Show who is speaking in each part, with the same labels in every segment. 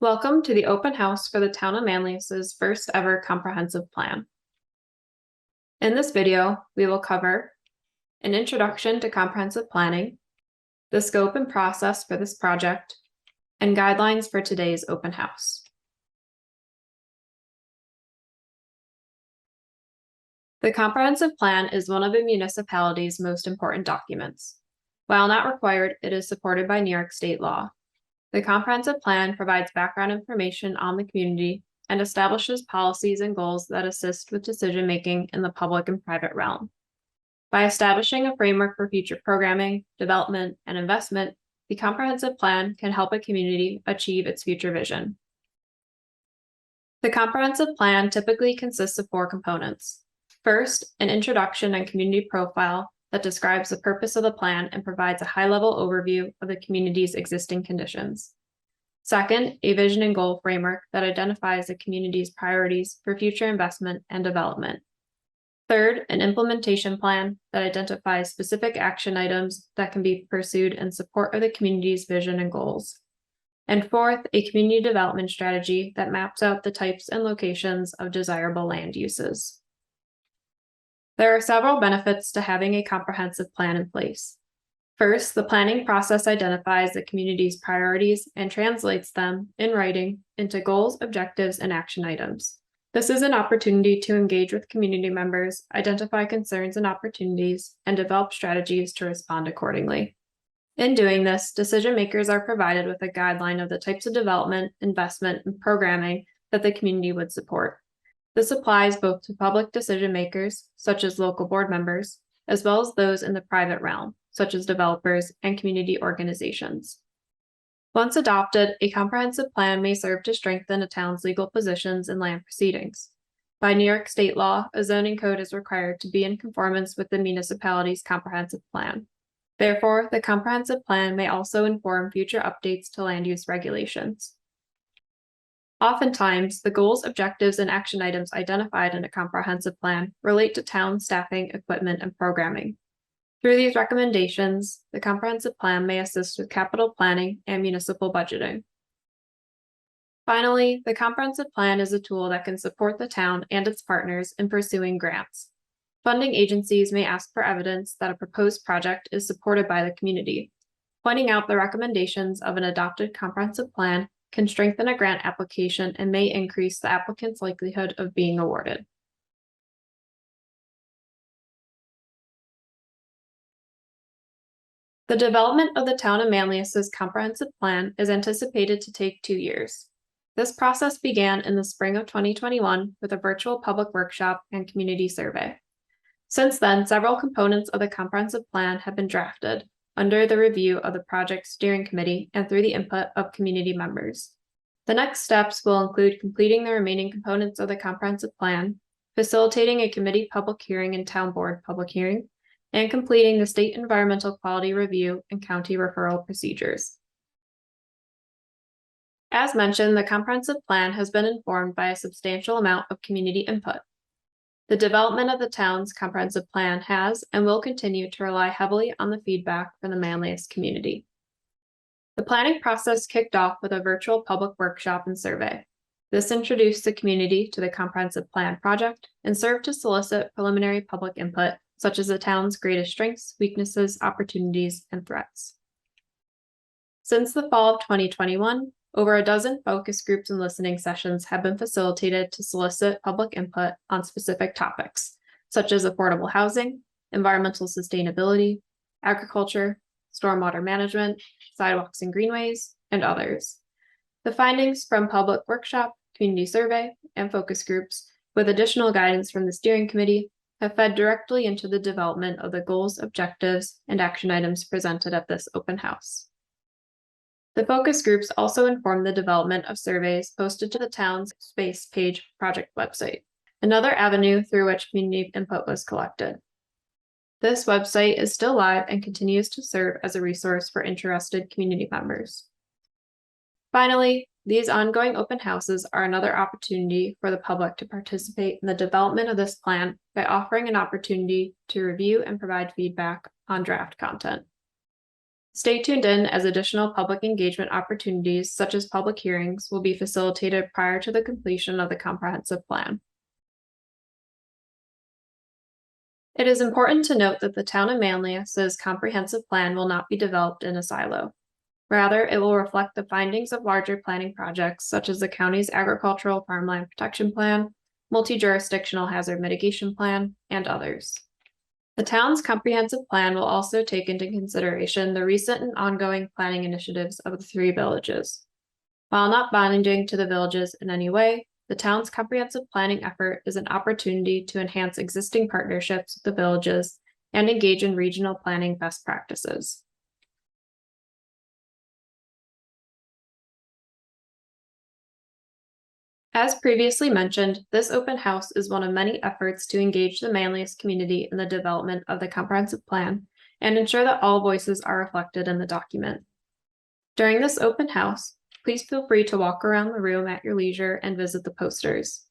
Speaker 1: Welcome to the open house for the Town of Manlius's first ever comprehensive plan. In this video, we will cover an introduction to comprehensive planning, the scope and process for this project, and guidelines for today's open house. The comprehensive plan is one of a municipality's most important documents. While not required, it is supported by New York state law. The comprehensive plan provides background information on the community and establishes policies and goals that assist with decision-making in the public and private realm. By establishing a framework for future programming, development, and investment, the comprehensive plan can help a community achieve its future vision. The comprehensive plan typically consists of 4 components. First, an introduction and community profile that describes the purpose of the plan and provides a high-level overview of the community's existing conditions. Second, a vision and goal framework that identifies the community's priorities for future investment and development. Third, an implementation plan that identifies specific action items that can be pursued in support of the community's vision and goals. And fourth, a community development strategy that maps out the types and locations of desirable land uses. There are several benefits to having a comprehensive plan in place. First, the planning process identifies the community's priorities and translates them, in writing, into goals, objectives, and action items. This is an opportunity to engage with community members, identify concerns and opportunities, and develop strategies to respond accordingly. In doing this, decision makers are provided with a guideline of the types of development, investment, and programming that the community would support. This applies both to public decision makers, such as local board members, as well as those in the private realm, such as developers and community organizations. Once adopted, a comprehensive plan may serve to strengthen a town's legal positions in land proceedings. By New York state law, a zoning code is required to be in conformance with the municipality's comprehensive plan. Therefore, the comprehensive plan may also inform future updates to land use regulations. Oftentimes, the goals, objectives, and action items identified in a comprehensive plan relate to town staffing, equipment, and programming. Through these recommendations, the comprehensive plan may assist with capital planning and municipal budgeting. Finally, the comprehensive plan is a tool that can support the town and its partners in pursuing grants. Funding agencies may ask for evidence that a proposed project is supported by the community. Pointing out the recommendations of an adopted comprehensive plan can strengthen a grant application and may increase the applicant's likelihood of being awarded. The development of the Town of Manlius's comprehensive plan is anticipated to take 2 years. This process began in the spring of 2021 with a virtual public workshop and community survey. Since then, several components of the comprehensive plan have been drafted under the review of the project steering committee and through the input of community members. The next steps will include completing the remaining components of the comprehensive plan, facilitating a committee public hearing and town board public hearing, and completing the state environmental quality review and county referral procedures. As mentioned, the comprehensive plan has been informed by a substantial amount of community input. The development of the town's comprehensive plan has and will continue to rely heavily on the feedback from the Manlius community. The planning process kicked off with a virtual public workshop and survey. This introduced the community to the comprehensive plan project and served to solicit preliminary public input, such as the town's greatest strengths, weaknesses, opportunities, and threats. Since the fall of 2021, over a dozen focus groups and listening sessions have been facilitated to solicit public input on specific topics, such as affordable housing, environmental sustainability, agriculture, stormwater management, sidewalks and greenways, and others. The findings from public workshop, community survey, and focus groups, with additional guidance from the steering committee, have fed directly into the development of the goals, objectives, and action items presented at this open house. The focus groups also informed the development of surveys posted to the town's Space Page project website, another avenue through which community input was collected. This website is still live and continues to serve as a resource for interested community members. Finally, these ongoing open houses are another opportunity for the public to participate in the development of this plan by offering an opportunity to review and provide feedback on draft content. Stay tuned in as additional public engagement opportunities such as public hearings will be facilitated prior to the completion of the comprehensive plan. It is important to note that the town of Manlius's comprehensive plan will not be developed in a silo. Rather, it will reflect the findings of larger planning projects such as the county's agricultural farmland protection plan, multi-jurisdictional hazard mitigation plan, and others. The town's comprehensive plan will also take into consideration the recent and ongoing planning initiatives of the 3 villages. While not binding to the villages in any way, the town's comprehensive planning effort is an opportunity to enhance existing partnerships with the villages and engage in regional planning best practices. As previously mentioned, this open house is one of many efforts to engage the Manlius community in the development of the comprehensive plan and ensure that all voices are reflected in the document. During this open house, please feel free to walk around the room at your leisure and visit the posters.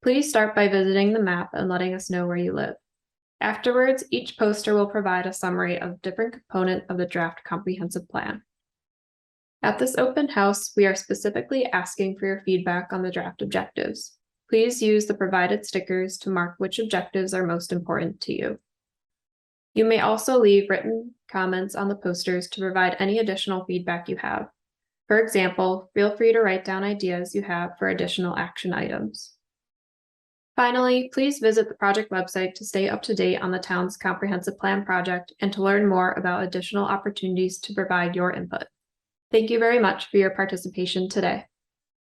Speaker 1: Please start by visiting the map and letting us know where you live. Afterwards, each poster will provide a summary of different component of the draft comprehensive plan. At this open house, we are specifically asking for your feedback on the draft objectives. Please use the provided stickers to mark which objectives are most important to you. You may also leave written comments on the posters to provide any additional feedback you have. For example, feel free to write down ideas you have for additional action items. Finally, please visit the project website to stay up to date on the town's comprehensive plan project and to learn more about additional opportunities to provide your input. Thank you very much for your participation today.